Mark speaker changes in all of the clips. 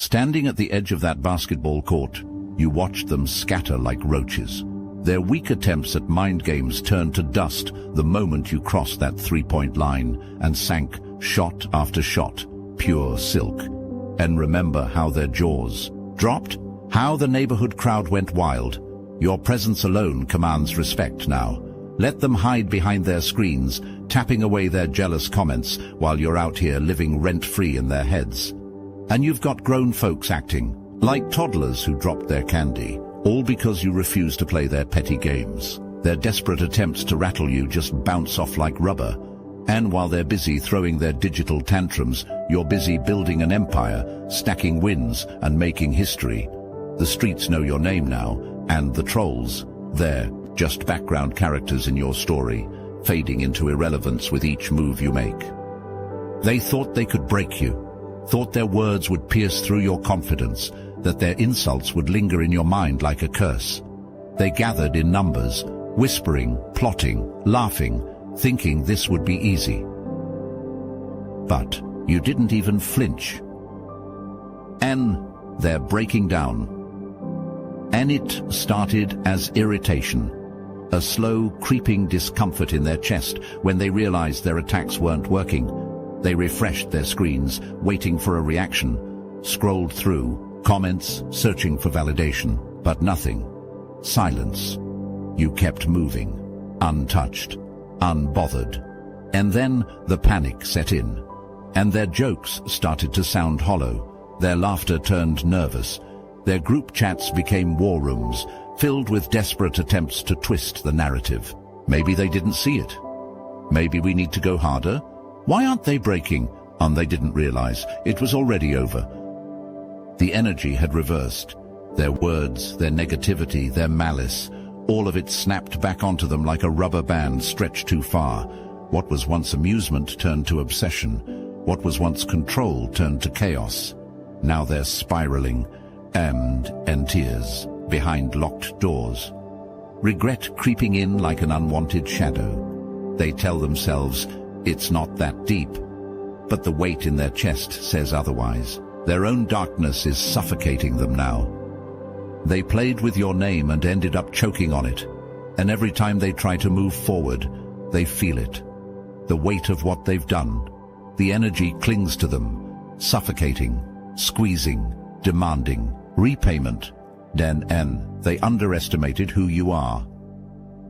Speaker 1: Standing at the edge of that basketball court, you watched them scatter like roaches. Their weak attempts at mind games turned to dust the moment you crossed that three-point line and sank shot after shot, pure silk. And remember how their jaws dropped? How the neighborhood crowd went wild. Your presence alone commands respect now. Let them hide behind their screens, tapping away their jealous comments while you're out here living rent-free in their heads. And you've got grown folks acting like toddlers who dropped their candy, all because you refuse to play their petty games. Their desperate attempts to rattle you just bounce off like rubber. And while they're busy throwing their digital tantrums, you're busy building an empire, stacking wins and making history. The streets know your name now, and the trolls, they're just background characters in your story, fading into irrelevance with each move you make. They thought they could break you, thought their words would pierce through your confidence, that their insults would linger in your mind like a curse. They gathered in numbers, whispering, plotting, laughing, thinking this would be easy. But you didn't even flinch. And they're breaking down. And it started as irritation, a slow, creeping discomfort in their chest when they realized their attacks weren't working. They refreshed their screens, waiting for a reaction, scrolled through comments, searching for validation, but nothing. Silence. You kept moving, untouched, unbothered. And then the panic set in, and their jokes started to sound hollow. Their laughter turned nervous. Their group chats became war rooms, filled with desperate attempts to twist the narrative. Maybe they didn't see it. Maybe we need to go harder. Why aren't they breaking? And they didn't realize it was already over. The energy had reversed. Their words, their negativity, their malice, all of it snapped back onto them like a rubber band stretched too far. What was once amusement turned to obsession. What was once control turned to chaos. Now they're spiraling, and tears, behind locked doors. Regret creeping in like an unwanted shadow. They tell themselves, it's not that deep. But the weight in their chest says otherwise. Their own darkness is suffocating them now. They played with your name and ended up choking on it. And every time they try to move forward, they feel it. The weight of what they've done. The energy clings to them, suffocating, squeezing, demanding repayment. Then they underestimated who you are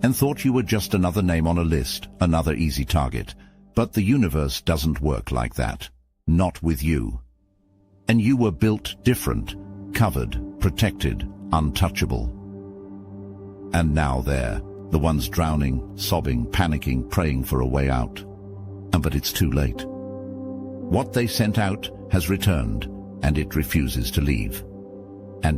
Speaker 1: and thought you were just another name on a list, another easy target. But the universe doesn't work like that. Not with you. And you were built different, covered, protected, untouchable. And now they're the ones drowning, sobbing, panicking, praying for a way out. But it's too late. What they sent out has returned, and it refuses to leave. And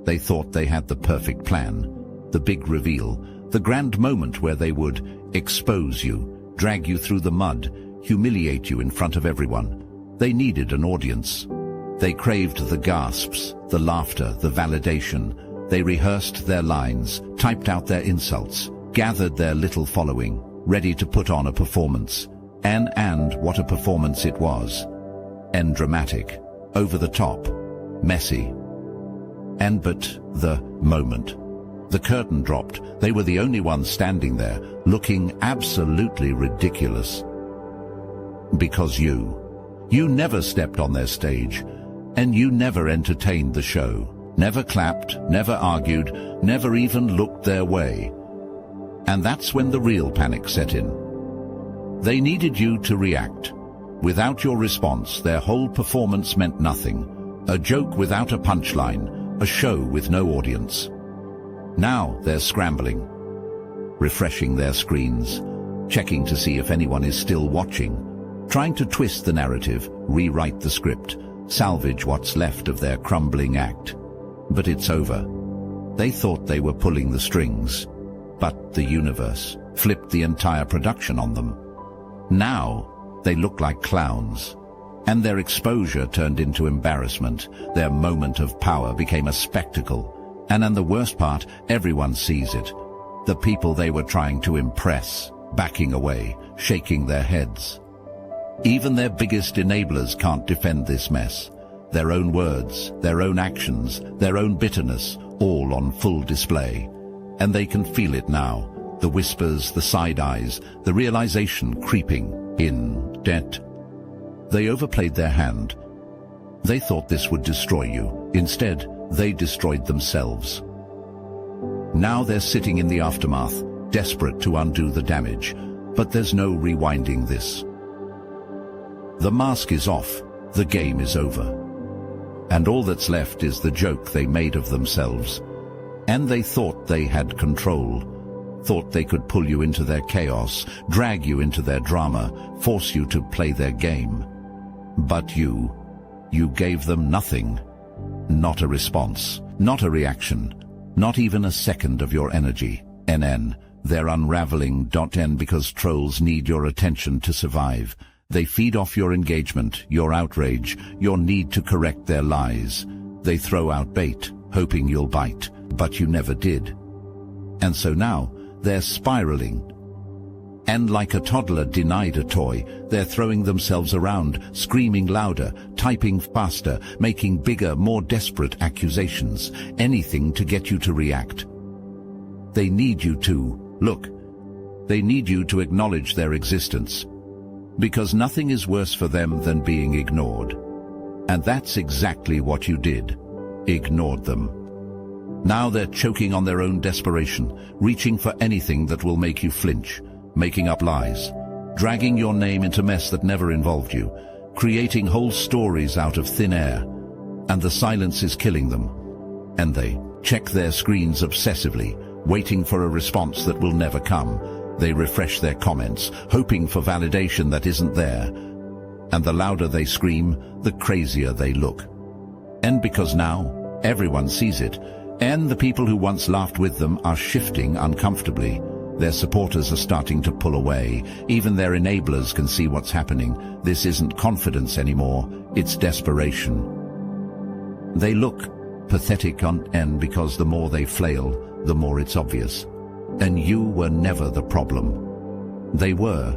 Speaker 1: they thought they had the perfect plan, the big reveal, the grand moment where they would expose you, drag you through the mud, humiliate you in front of everyone. They needed an audience. They craved the gasps, the laughter, the validation. They rehearsed their lines, typed out their insults, gathered their little following, ready to put on a performance. And what a performance it was. And dramatic, over the top, messy. But the moment. The curtain dropped. They were the only ones standing there, looking absolutely ridiculous. Because you never stepped on their stage, and you never entertained the show, never clapped, never argued, never even looked their way. And that's when the real panic set in. They needed you to react. Without your response, their whole performance meant nothing. A joke without a punchline, a show with no audience. Now they're scrambling, refreshing their screens, checking to see if anyone is still watching, trying to twist the narrative, rewrite the script, salvage what's left of their crumbling act. But it's over. They thought they were pulling the strings, but the universe flipped the entire production on them. Now they look like clowns, and their exposure turned into embarrassment. Their moment of power became a spectacle. And the worst part, everyone sees it. The people they were trying to impress, backing away, shaking their heads. Even their biggest enablers can't defend this mess. their own words, their own actions, their own bitterness, all on full display. And they can feel it now, the whispers, the side eyes, the realization creeping in debt. They overplayed their hand. They thought this would destroy you. Instead, they destroyed themselves. Now they're sitting in the aftermath, desperate to undo the damage, but there's no rewinding this. The mask is off, the game is over. And all that's left is the joke they made of themselves. And they thought they had control, thought they could pull you into their chaos, drag you into their drama, force you to play their game. But you gave them nothing. Not a response, not a reaction, not even a second of your energy. NN, they're unraveling. N because trolls need your attention to survive. They feed off your engagement, your outrage, your need to correct their lies. They throw out bait, hoping you'll bite, but you never did. And so now, they're spiraling. And like a toddler denied a toy, they're throwing themselves around, screaming louder, typing faster, making bigger, more desperate accusations, anything to get you to react. They need you to, look, they need you to acknowledge their existence. Because nothing is worse for them than being ignored. And that's exactly what you did. Ignored them. Now they're choking on their own desperation, reaching for anything that will make you flinch, making up lies, dragging your name into mess that never involved you, creating whole stories out of thin air. And the silence is killing them. And they check their screens obsessively, waiting for a response that will never come. They refresh their comments, hoping for validation that isn't there. And the louder they scream, the crazier they look. And because now, everyone sees it, and the people who once laughed with them are shifting uncomfortably. Their supporters are starting to pull away. Even their enablers can see what's happening. This isn't confidence anymore, it's desperation. They look pathetic on N because the more they flail, the more it's obvious. And you were never the problem. They were.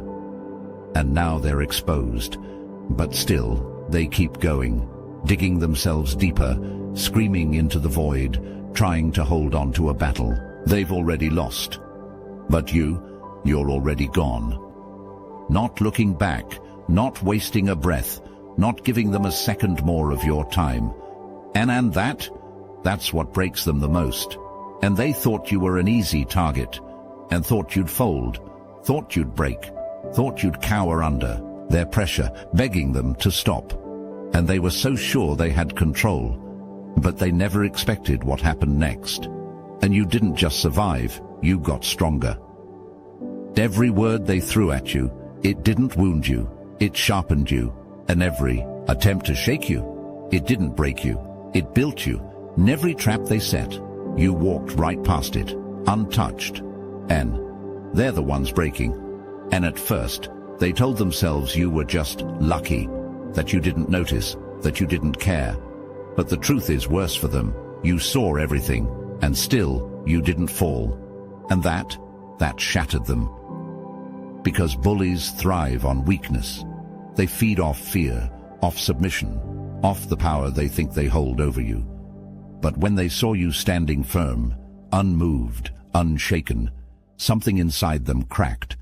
Speaker 1: And now they're exposed. But still, they keep going, digging themselves deeper, screaming into the void, trying to hold on to a battle they've already lost. But you're already gone. Not looking back, not wasting a breath, not giving them a second more of your time. And that's what breaks them the most. And they thought you were an easy target, and thought you'd fold, thought you'd break, thought you'd cower under their pressure, begging them to stop. And they were so sure they had control, but they never expected what happened next. And you didn't just survive, you got stronger. Every word they threw at you, it didn't wound you, it sharpened you. And every attempt to shake you, it didn't break you, it built you. And every trap they set, you walked right past it, untouched. And they're the ones breaking. And at first, they told themselves you were just lucky, that you didn't notice, that you didn't care. But the truth is worse for them. You saw everything, and still you didn't fall. And that shattered them. Because bullies thrive on weakness. They feed off fear, off submission, off the power they think they hold over you. But when they saw you standing firm, unmoved, unshaken, something inside them cracked,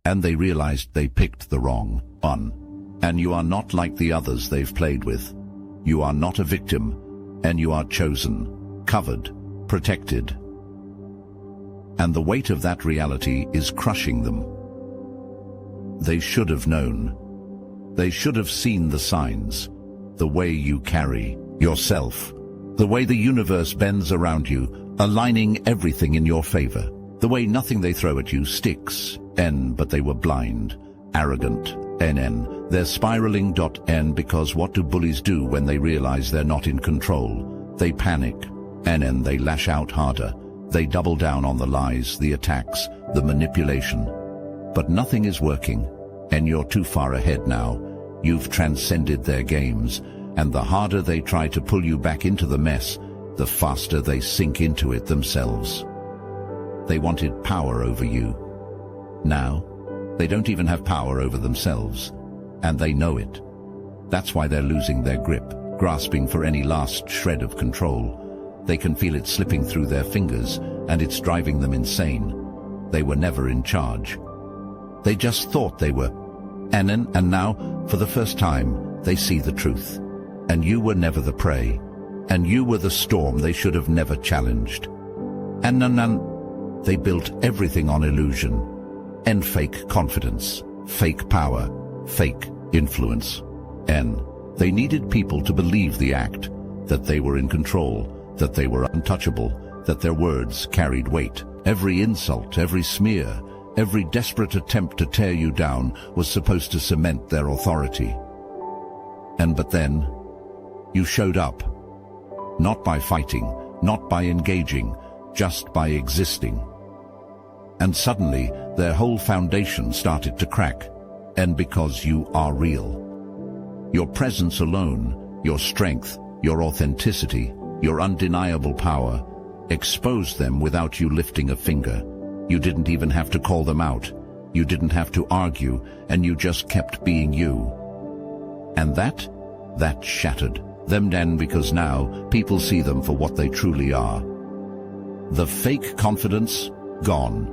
Speaker 1: and they realized they picked the wrong one. And you are not like the others they've played with. You are not a victim, and you are chosen, covered, protected. And the weight of that reality is crushing them. They should have known. They should have seen the signs, the way you carry yourself, the way the universe bends around you, aligning everything in your favor, the way nothing they throw at you sticks. But they were blind, arrogant. They're spiraling. Because what do bullies do when they realize they're not in control? They panic. They lash out harder. They double down on the lies, the attacks, the manipulation. But nothing is working, and you're too far ahead now. You've transcended their games, and the harder they try to pull you back into the mess, the faster they sink into it themselves. They wanted power over you. Now, they don't even have power over themselves, and they know it. That's why they're losing their grip. grasping for any last shred of control. They can feel it slipping through their fingers, and it's driving them insane. They were never in charge. They just thought they were. And now, for the first time, they see the truth. And you were never the prey. And you were the storm they should have never challenged. And they built everything on illusion. And fake confidence, fake power, fake influence. And they needed people to believe the act, that they were in control, that they were untouchable, that their words carried weight. Every insult, every smear, every desperate attempt to tear you down was supposed to cement their authority. But then, you showed up. Not by fighting, not by engaging, just by existing. And suddenly, their whole foundation started to crack. And because you are real. Your presence alone, your strength, your authenticity, your undeniable power, exposed them without you lifting a finger. You didn't even have to call them out. You didn't have to argue, and you just kept being you. And that shattered them then, because now people see them for what they truly are. The fake confidence, gone.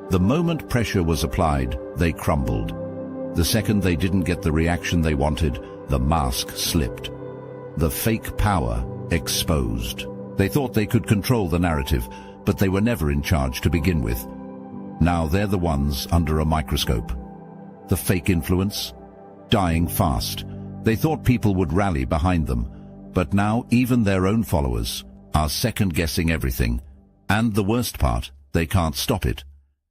Speaker 1: The moment pressure was applied, they crumbled. The second they didn't get the reaction they wanted, the mask slipped. The fake power exposed. They thought they could control the narrative, but they were never in charge to begin with. Now they're the ones under a microscope. The fake influence, dying fast. They thought people would rally behind them, but now even their own followers are second-guessing everything. And the worst part, they can't stop it.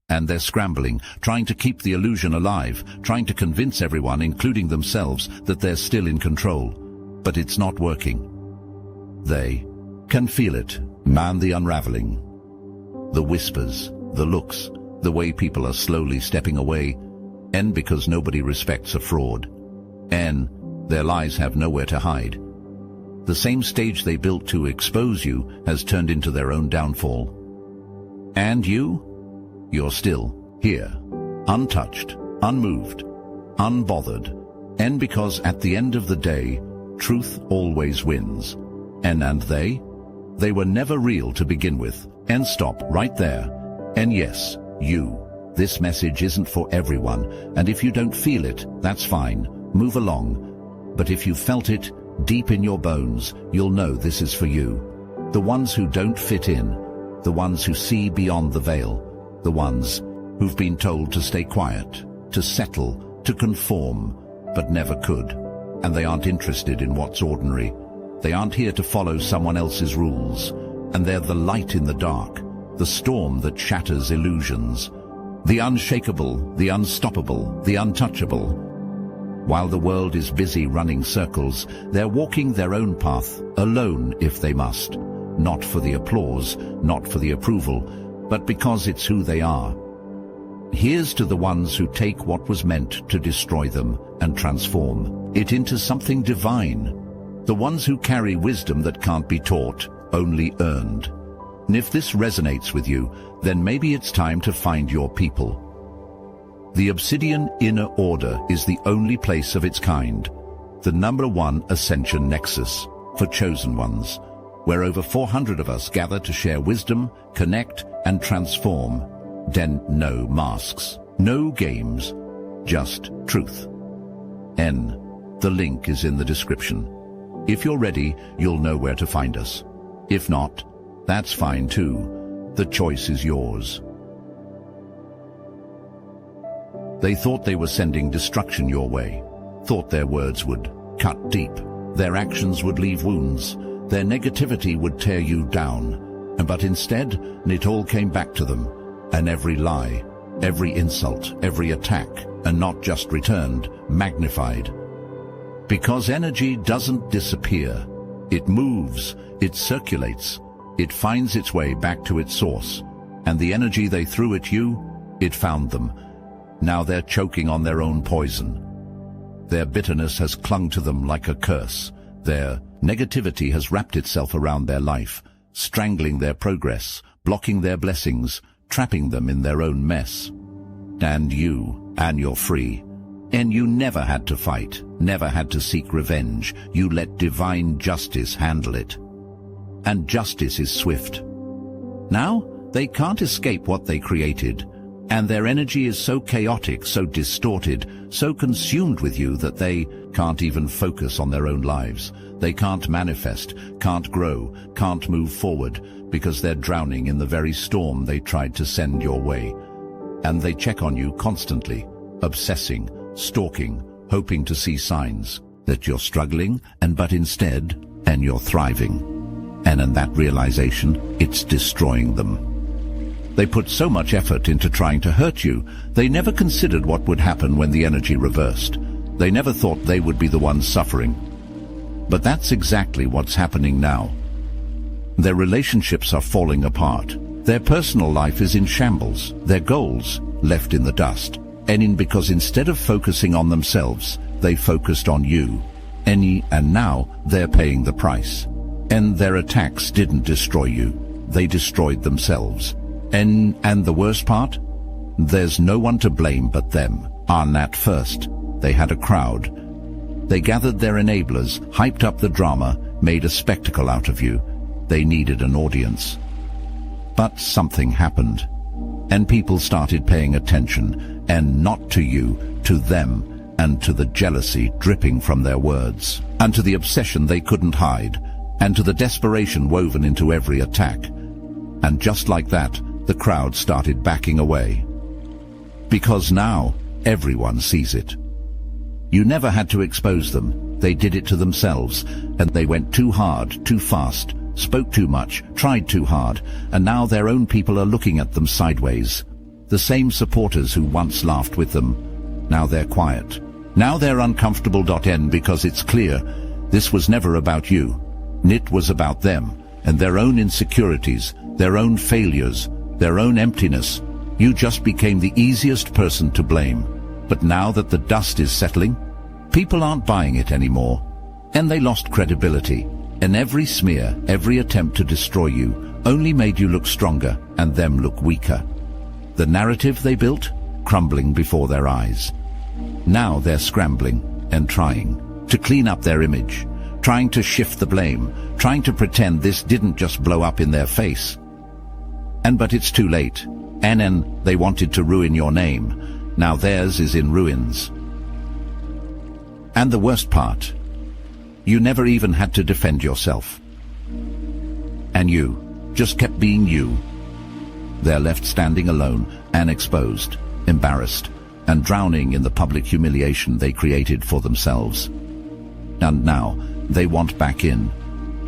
Speaker 1: And they're scrambling, trying to keep the illusion alive, trying to convince everyone, including themselves, that they're still in control. But it's not working. They can feel it, the unraveling. The whispers, the looks, the way people are slowly stepping away, and because nobody respects a fraud. And their lies have nowhere to hide. The same stage they built to expose you has turned into their own downfall. And you're still here, untouched, unmoved, unbothered. And because at the end of the day, truth always wins. And they were never real to begin with. And stop right there. And yes, this message isn't for everyone, and if you don't feel it, that's fine, move along. But if you felt it deep in your bones, you'll know this is for you. The ones who don't fit in, the ones who see beyond the veil, the ones who've been told to stay quiet, to settle, to conform, but never could. And they aren't interested in what's ordinary. They aren't here to follow someone else's rules. And they're the light in the dark, the storm that shatters illusions, the unshakable, the unstoppable, the untouchable. While the world is busy running circles, they're walking their own path, alone if they must. Not for the applause, not for the approval, but because it's who they are. Here's to the ones who take what was meant to destroy them and transform it into something divine. The ones who carry wisdom that can't be taught, only earned. And if this resonates with you, then maybe it's time to find your people. The Obsidian Inner Order is the only place of its kind, the #1 Ascension Nexus for chosen ones, where over 400 of us gather to share wisdom, connect, and transform. Then no masks, no games, just truth. The link is in the description. If you're ready, you'll know where to find us. If not, that's fine too. The choice is yours. They thought they were sending destruction your way, thought their words would cut deep, their actions would leave wounds, their negativity would tear you down. But instead, it all came back to them, and every lie, every insult, every attack, and not just returned, magnified. Because energy doesn't disappear. It moves, it circulates, it finds its way back to its source. And the energy they threw at you, it found them. Now they're choking on their own poison. Their bitterness has clung to them like a curse. Their negativity has wrapped itself around their life, strangling their progress, blocking their blessings, trapping them in their own mess. And you're free. And you never had to fight, never had to seek revenge. You let divine justice handle it. And justice is swift. Now, they can't escape what they created, and their energy is so chaotic, so distorted, so consumed with you that they can't even focus on their own lives. They can't manifest, can't grow, can't move forward, because they're drowning in the very storm they tried to send your way. And they check on you constantly, obsessing, stalking, hoping to see signs that you're struggling, but instead, you're thriving. And in that realization, it's destroying them. They put so much effort into trying to hurt you, they never considered what would happen when the energy reversed. They never thought they would be the ones suffering. But that's exactly what's happening now. Their relationships are falling apart. Their personal life is in shambles. Their goals left in the dust. Because instead of focusing on themselves, they focused on you. And now they're paying the price. And their attacks didn't destroy you. They destroyed themselves. And the worst part? There's no one to blame but them. At first, they had a crowd. They gathered their enablers, hyped up the drama, made a spectacle out of you. They needed an audience. But something happened. And people started paying attention, and not to you, to them, and to the jealousy dripping from their words, and to the obsession they couldn't hide, and to the desperation woven into every attack. And just like that, the crowd started backing away. Because now, everyone sees it. You never had to expose them. They did it to themselves, and they went too hard, too fast, spoke too much, tried too hard, and now their own people are looking at them sideways. The same supporters who once laughed with them, now they're quiet. Now they're uncomfortable. Because it's clear, this was never about you. It was about them, and their own insecurities, their own failures, their own emptiness. You just became the easiest person to blame. But now that the dust is settling, people aren't buying it anymore. And they lost credibility. And every smear, every attempt to destroy you, only made you look stronger and them look weaker. The narrative they built, crumbling before their eyes. Now they're scrambling and trying to clean up their image, trying to shift the blame, trying to pretend this didn't just blow up in their face. But it's too late. They wanted to ruin your name. Now theirs is in ruins. And the worst part, you never even had to defend yourself. And you just kept being you. They're left standing alone and exposed, embarrassed, and drowning in the public humiliation they created for themselves. And now they want back in.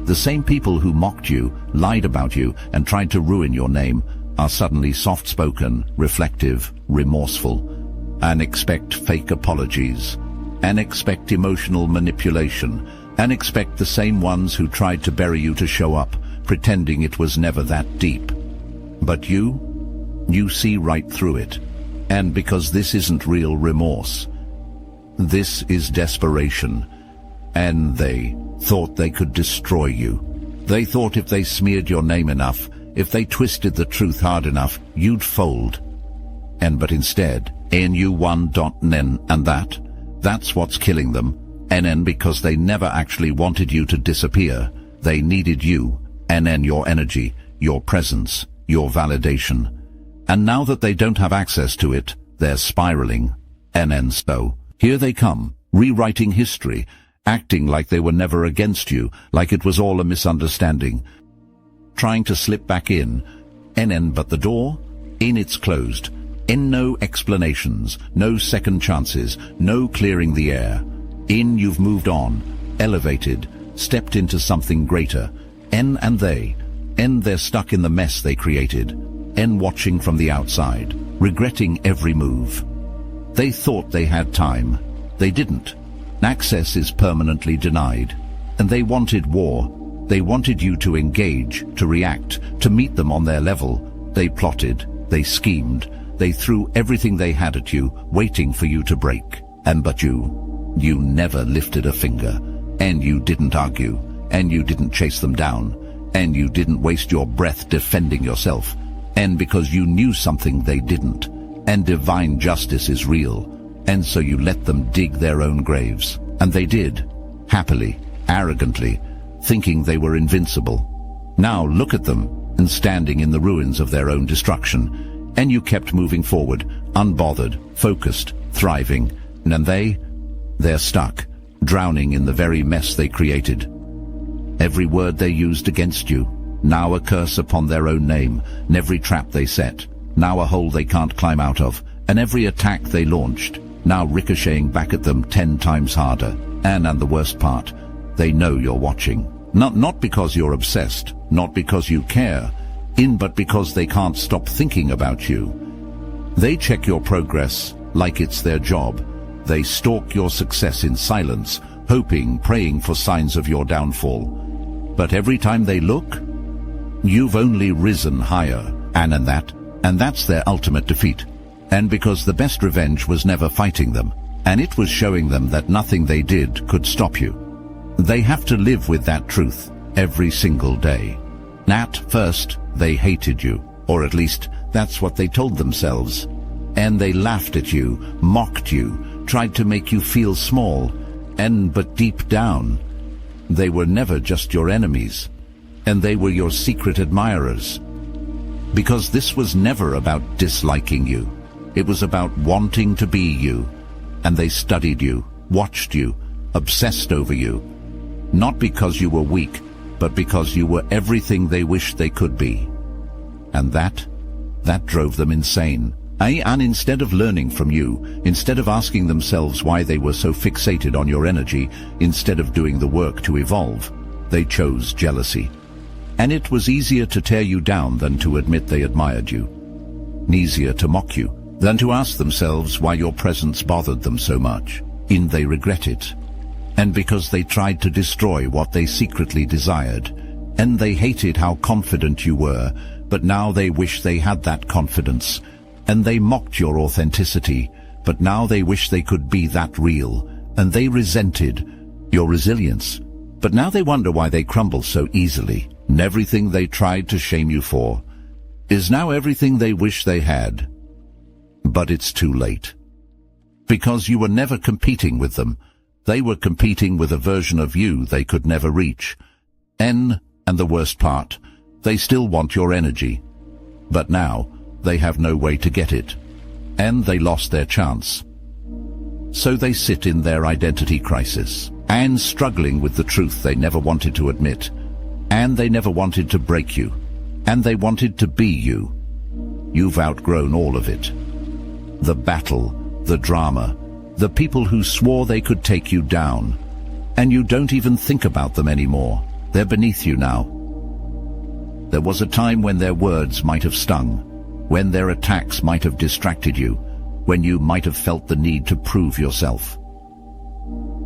Speaker 1: The same people who mocked you, lied about you, and tried to ruin your name are suddenly soft-spoken, reflective, remorseful, and expect fake apologies, and expect emotional manipulation, and expect the same ones who tried to bury you to show up, pretending it was never that deep. But you see right through it. And because this isn't real remorse, this is desperation. And they thought they could destroy you. They thought if they smeared your name enough, if they twisted the truth hard enough, you'd fold. But instead, you won. And that's what's killing them. Because they never actually wanted you to disappear. They needed you, your energy, your presence, your validation. And now that they don't have access to it, they're spiraling. So, here they come, rewriting history, acting like they were never against you, like it was all a misunderstanding. Trying to slip back in. But the door? It's closed. No explanations, no second chances, no clearing the air. You've moved on, elevated, stepped into something greater. They're stuck in the mess they created. Watching from the outside, regretting every move. They thought they had time. They didn't. Access is permanently denied. And they wanted war. They wanted you to engage, to react, to meet them on their level. They plotted, they schemed, they threw everything they had at you, waiting for you to break. But you never lifted a finger. You didn't argue. You didn't chase them down. You didn't waste your breath defending yourself. Because you knew something they didn't. Divine justice is real. And so you let them dig their own graves. And they did, happily, arrogantly, thinking they were invincible. Now look at them, and standing in the ruins of their own destruction. And you kept moving forward, unbothered, focused, thriving. And they're stuck, drowning in the very mess they created. Every word they used against you, now a curse upon their own name, and every trap they set, now a hole they can't climb out of, and every attack they launched, now ricocheting back at them 10 times harder. And the worst part, they know you're watching. Not because you're obsessed, not because you care, but because they can't stop thinking about you. They check your progress like it's their job. They stalk your success in silence, hoping, praying for signs of your downfall. But every time they look, you've only risen higher, and that's their ultimate defeat. And because the best revenge was never fighting them, and it was showing them that nothing they did could stop you. They have to live with that truth every single day. At first, they hated you, or at least that's what they told themselves. And they laughed at you, mocked you, tried to make you feel small, but deep down, they were never just your enemies, and they were your secret admirers. Because this was never about disliking you. It was about wanting to be you, and they studied you, watched you, obsessed over you. Not because you were weak, but because you were everything they wished they could be. And that drove them insane. And instead of learning from you, instead of asking themselves why they were so fixated on your energy, instead of doing the work to evolve, they chose jealousy. And it was easier to tear you down than to admit they admired you. Easier to mock you than to ask themselves why your presence bothered them so much. They regret it. And because they tried to destroy what they secretly desired. And they hated how confident you were, but now they wish they had that confidence. And they mocked your authenticity, but now they wish they could be that real. And they resented your resilience, but now they wonder why they crumble so easily. And everything they tried to shame you for is now everything they wish they had. But it's too late. Because you were never competing with them. They were competing with a version of you they could never reach. And the worst part, they still want your energy. But now, they have no way to get it. And they lost their chance. So they sit in their identity crisis, and struggling with the truth they never wanted to admit. And they never wanted to break you. And they wanted to be you. You've outgrown all of it. The battle, the drama, the people who swore they could take you down. And you don't even think about them anymore. They're beneath you now. There was a time when their words might have stung, when their attacks might have distracted you, when you might have felt the need to prove yourself.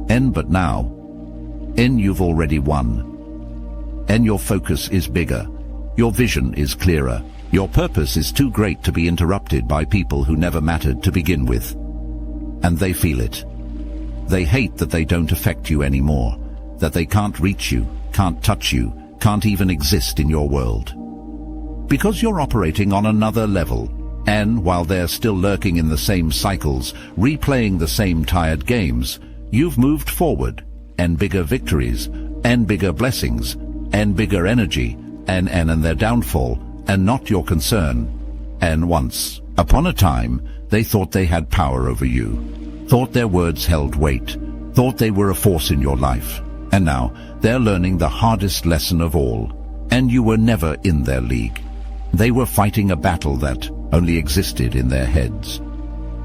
Speaker 1: But now, you've already won. Your focus is bigger, your vision is clearer, your purpose is too great to be interrupted by people who never mattered to begin with. And they feel it. They hate that they don't affect you anymore, that they can't reach you, can't touch you, can't even exist in your world. Because you're operating on another level, and while they're still lurking in the same cycles, replaying the same tired games, you've moved forward, and bigger victories, and bigger blessings, and bigger energy, and their downfall, and not your concern. And once, upon a time, they thought they had power over you, thought their words held weight, thought they were a force in your life. And now, they're learning the hardest lesson of all, and you were never in their league. They were fighting a battle that only existed in their heads.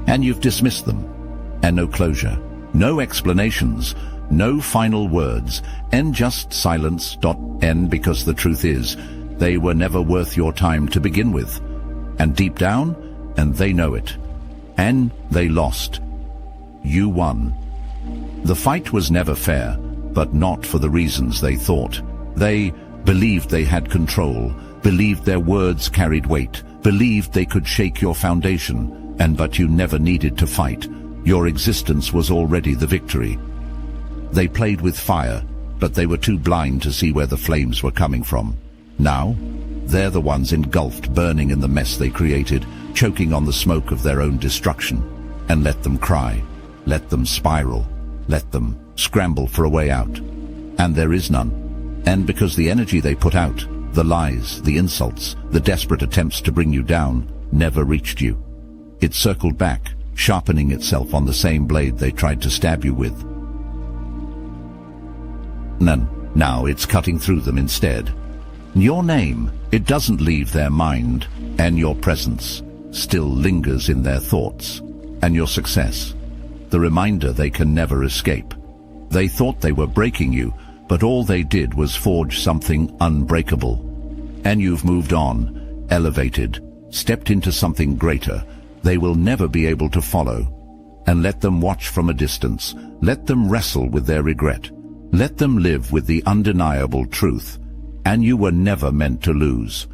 Speaker 1: And you've dismissed them, and no closure, no explanations, no final words, and just silence. Because the truth is, they were never worth your time to begin with. And deep down, and they know it. And they lost. You won. The fight was never fair, but not for the reasons they thought. They believed they had control, believed their words carried weight, believed they could shake your foundation, but you never needed to fight. Your existence was already the victory. They played with fire, but they were too blind to see where the flames were coming from. Now, they're the ones engulfed, burning in the mess they created, choking on the smoke of their own destruction. And let them cry. Let them spiral. Let them scramble for a way out. And there is none. And because the energy they put out, the lies, the insults, the desperate attempts to bring you down, never reached you. It circled back, sharpening itself on the same blade they tried to stab you with. Now it's cutting through them instead. Your name, it doesn't leave their mind, and your presence still lingers in their thoughts. And your success, the reminder they can never escape. They thought they were breaking you, but all they did was forge something unbreakable. And you've moved on, elevated, stepped into something greater. They will never be able to follow. And let them watch from a distance. Let them wrestle with their regret. Let them live with the undeniable truth. And you were never meant to lose.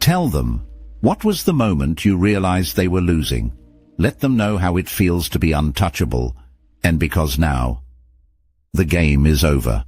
Speaker 1: Tell them, what was the moment you realized they were losing? Let them know how it feels to be untouchable. And because now, the game is over.